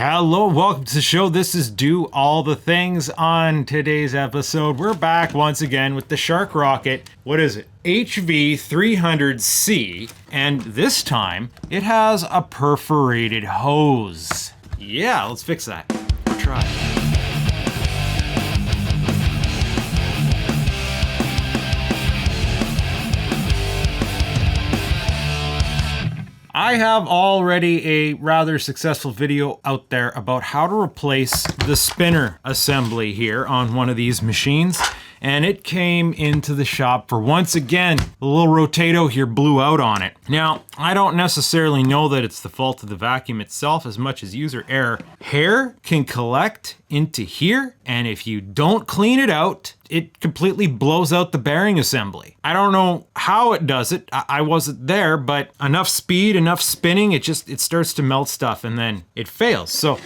Hello, welcome to the show. This is Do All the Things. On today's episode, we're back once again with the Shark Rocket. What is it? HV300C, and this time it has a perforated hose. Yeah, let's fix that. We'll try. I have already a rather successful video out there about how to replace the spinner assembly here on one of these machines. And it came into the shop for, once again, the little rotato here blew out on it. Now, I don't necessarily know that it's the fault of the vacuum itself as much as user error. Hair can collect into here, and if you don't clean it out, it completely blows out the bearing assembly. I don't know how it does it. I wasn't there, but enough speed, enough spinning, it starts to melt stuff and then it fails. So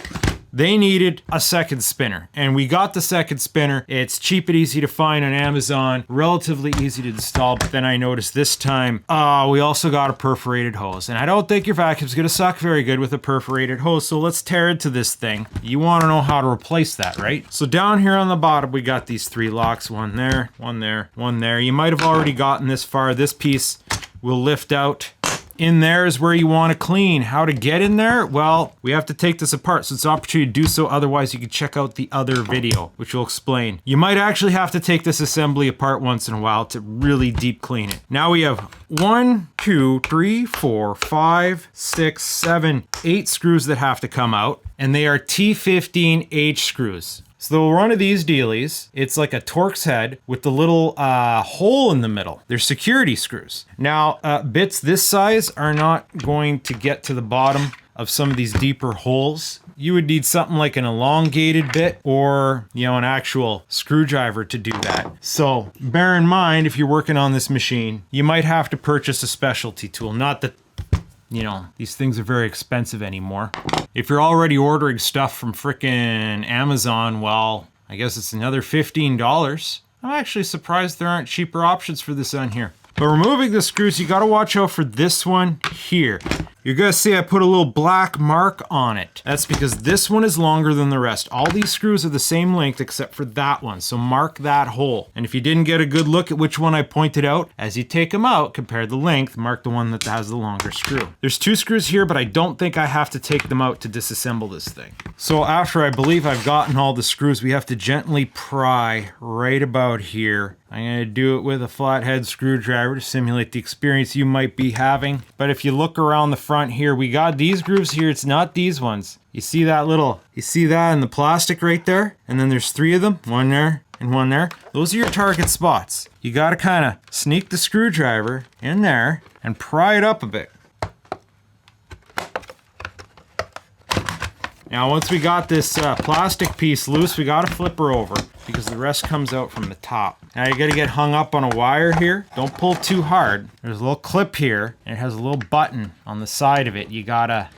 they needed a second spinner, and we got the second spinner. It's cheap and easy to find on Amazon, relatively easy to install, but then I noticed this time, we also got a perforated hose, and I don't think your vacuum's gonna suck very good with a perforated hose, so let's tear into this thing. You wanna know how to replace that, right? So down here on the bottom, we got these three locks, one there, one there, one there. You might have already gotten this far. This piece will lift out. In there is where you want to clean. How to get in there? Well, we have to take this apart, so it's an opportunity to do so. Otherwise, you can check out the other video, which will explain. You might actually have to take this assembly apart once in a while to really deep clean it. Now we have 1, 2, 3, 4, 5, 6, 7, 8 screws that have to come out, and they are T15H screws. So one of these dealies, it's like a Torx head with the little hole in the middle. They're security screws. Now, bits this size are not going to get to the bottom of some of these deeper holes. You would need something like an elongated bit or, an actual screwdriver to do that. So bear in mind, if you're working on this machine, you might have to purchase a specialty tool. Not that these things are very expensive anymore. If you're already ordering stuff from frickin' Amazon, well, I guess it's another $15. I'm actually surprised there aren't cheaper options for this on here. But removing the screws, you gotta watch out for this one here. You're gonna see I put a little black mark on it. That's because this one is longer than the rest. All these screws are the same length except for that one, so mark that hole. And if you didn't get a good look at which one I pointed out, as you take them out, compare the length, mark the one that has the longer screw. There's 2 screws here, but I don't think I have to take them out to disassemble this thing. So after I believe I've gotten all the screws, we have to gently pry right about here. I'm gonna do it with a flathead screwdriver to simulate the experience you might be having. But if you look around the front here, we got these grooves here. It's not these ones. You see that in the plastic right there? And then there's 3 of them, one there and one there. Those are your target spots. You gotta kinda sneak the screwdriver in there and pry it up a bit. Now once we got this plastic piece loose, we gotta flip her over because the rest comes out from the top. Now you gotta get hung up on a wire here. Don't pull too hard. There's a little clip here and it has a little button on the side of it. You gotta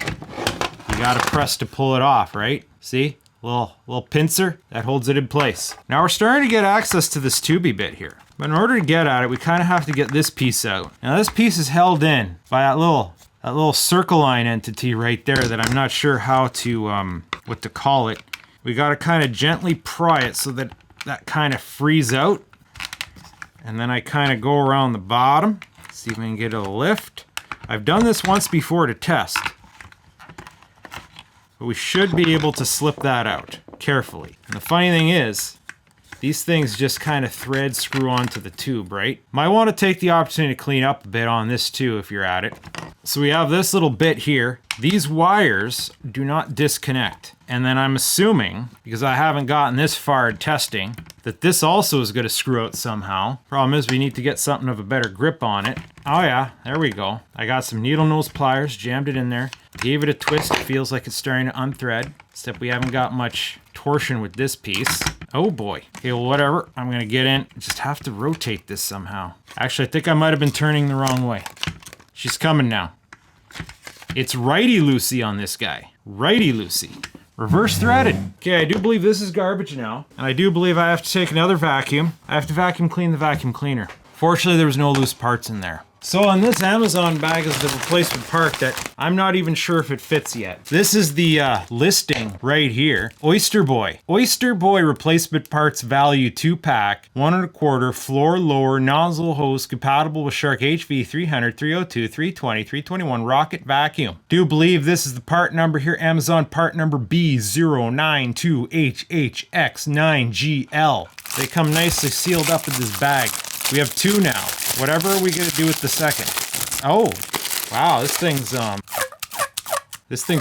press to pull it off, right? See? Little pincer that holds it in place. Now we're starting to get access to this tubey bit here. But in order to get at it, we kind of have to get this piece out. Now this piece is held in by that little circle line entity right there that I'm not sure how to, what to call it. We gotta kind of gently pry it so that kind of frees out. And then I kind of go around the bottom, see if we can get a lift. I've done this once before to test. But we should be able to slip that out carefully. And the funny thing is, these things just kind of thread screw onto the tube, right? Might want to take the opportunity to clean up a bit on this too if you're at it. So we have this little bit here. These wires do not disconnect. And then I'm assuming, because I haven't gotten this far in testing, that this also is going to screw out somehow. Problem is we need to get something of a better grip on it. Oh yeah, there we go. I got some needle nose pliers, jammed it in there, gave it a twist. It feels like it's starting to unthread, except we haven't got much torsion with this piece. Oh boy. Okay, well whatever. I'm going to get in. Just have to rotate this somehow. Actually, I think I might have been turning the wrong way. She's coming now. It's righty-loosey on this guy. Righty-loosey. Reverse threaded. Okay, I do believe this is garbage now. And I do believe I have to take another vacuum. I have to vacuum clean the vacuum cleaner. Fortunately, there was no loose parts in there. So on this Amazon bag is the replacement part that I'm not even sure if it fits yet. This is the listing right here. OYSTERBOY. OYSTERBOY replacement parts value 2-pack, 1 1/4 floor lower nozzle hose compatible with Shark HV 300, 302, 320, 321 rocket vacuum. Do believe this is the part number here. Amazon part number B092HHX9GL. They come nicely sealed up in this bag. We have 2 now. Whatever are we gonna do with the second? Oh, wow, this thing's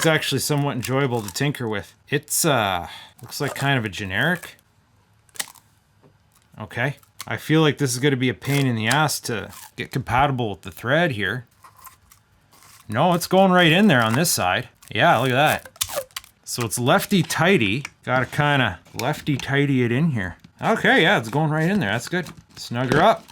actually somewhat enjoyable to tinker with. It's looks like kind of a generic. Okay. I feel like this is gonna be a pain in the ass to get compatible with the thread here. No, it's going right in there on this side. Yeah, look at that. So it's lefty-tighty. Gotta kinda lefty-tighty it in here. Okay, yeah, it's going right in there. That's good. Snug her up.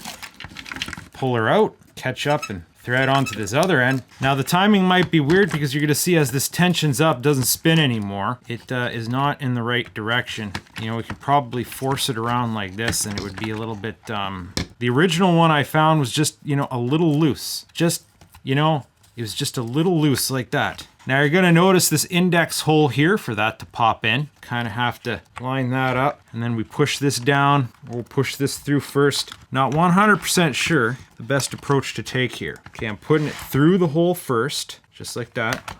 Pull her out. Catch up and thread onto this other end. Now the timing might be weird because you're gonna see as this tensions up, doesn't spin anymore. It is not in the right direction. You know, we could probably force it around like this and it would be a little bit, the original one I found was just, you know, a little loose. Just, you know, it was just a little loose like that. Now you're gonna notice this index hole here for that to pop in. Kind of have to line that up and then we push this down. We'll push this through first. Not 100% sure the best approach to take here. Okay, I'm putting it through the hole first, just like that.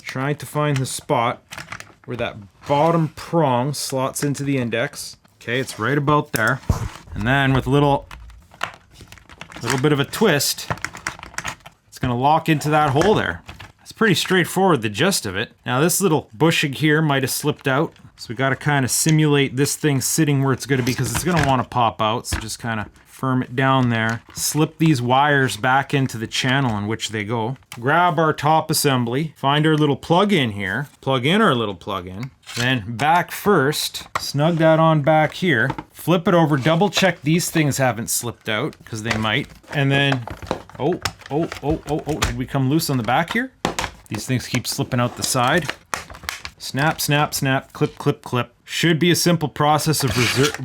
Trying to find the spot where that bottom prong slots into the index. Okay, it's right about there. And then with a little bit of a twist, it's gonna lock into that hole there. It's pretty straightforward, the gist of it. Now this little bushing here might have slipped out. So we gotta kind of simulate this thing sitting where it's gonna be because it's gonna wanna pop out. So just kind of firm it down there. Slip these wires back into the channel in which they go. Grab our top assembly, find our little plug-in here, plug in our little plug-in. Then back first, snug that on back here, flip it over, double check these things haven't slipped out, because they might. And then, oh, did we come loose on the back here? These things keep slipping out the side. Snap, snap, snap, clip, clip, clip. Should be a simple process of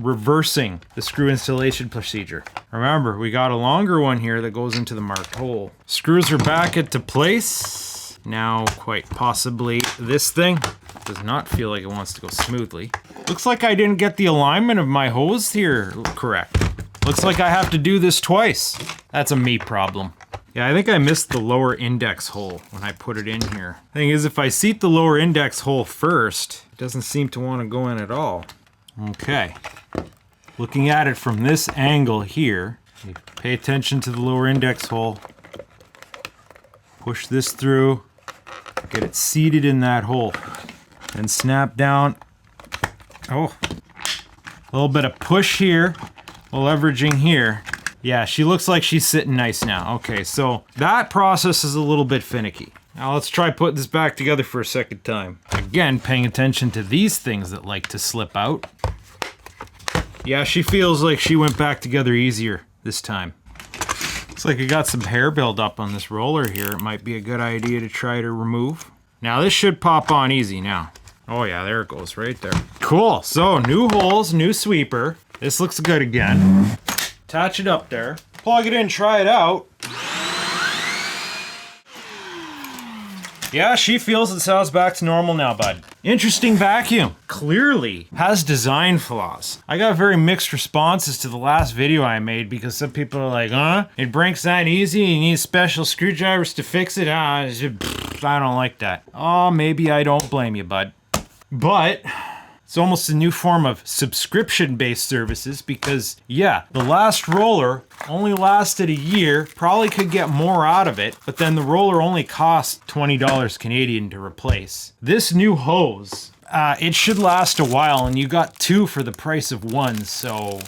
reversing the screw installation procedure. Remember, we got a longer one here that goes into the marked hole. Screws are back into place. Now, quite possibly, this thing does not feel like it wants to go smoothly. Looks like I didn't get the alignment of my hose here correct. Looks like I have to do this twice. That's a me problem. Yeah, I think I missed the lower index hole when I put it in here. Thing is, if I seat the lower index hole first, it doesn't seem to want to go in at all. Okay. Looking at it from this angle here, you pay attention to the lower index hole. Push this through, get it seated in that hole, and snap down. Oh, a little bit of push here, leveraging here. Yeah, she looks like she's sitting nice now. Okay, so that process is a little bit finicky. Now let's try putting this back together for a second time. Again, paying attention to these things that like to slip out. Yeah, she feels like she went back together easier this time. Looks like I got some hair buildup on this roller here. It might be a good idea to try to remove. Now this should pop on easy now. Oh yeah, there it goes right there. Cool, so new holes, new sweeper. This looks good again. Attach it up there, plug it in, try it out. Yeah, she feels and sounds back to normal now, bud. Interesting vacuum. Clearly has design flaws. I got very mixed responses to the last video I made because some people are like, huh? It breaks that easy, you need special screwdrivers to fix it? I don't like that. Oh, maybe I don't blame you, bud. But it's almost a new form of subscription-based services because, yeah, the last roller only lasted a year, probably could get more out of it, but then the roller only cost $20 Canadian to replace. This new hose, it should last a while, and you got 2 for the price of 1, so,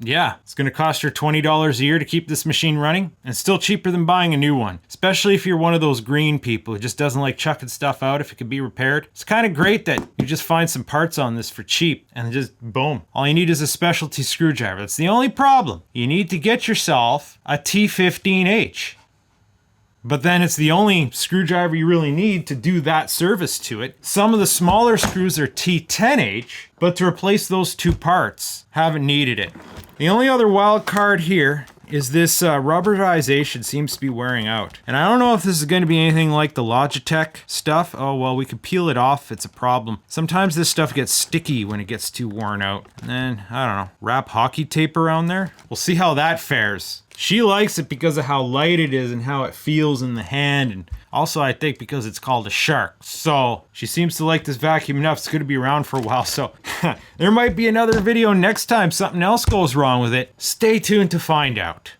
yeah, it's gonna cost her $20 a year to keep this machine running, and still cheaper than buying a new one. Especially if you're one of those green people who just doesn't like chucking stuff out if it can be repaired. It's kind of great that you just find some parts on this for cheap, and just boom. All you need is a specialty screwdriver. That's the only problem. You need to get yourself a T15H. but then it's the only screwdriver you really need to do that service to it. Some of the smaller screws are T10H, but to replace those two parts, haven't needed it. The only other wild card here is this rubberization seems to be wearing out. And I don't know if this is going to be anything like the Logitech stuff. Oh, well, we could peel it off. It's a problem. Sometimes this stuff gets sticky when it gets too worn out. And then, I don't know, wrap hockey tape around there. We'll see how that fares. She likes it because of how light it is and how it feels in the hand, and also I think because it's called a shark. So she seems to like this vacuum enough. It's going to be around for a while, so there might be another video next time something else goes wrong with it. Stay tuned to find out.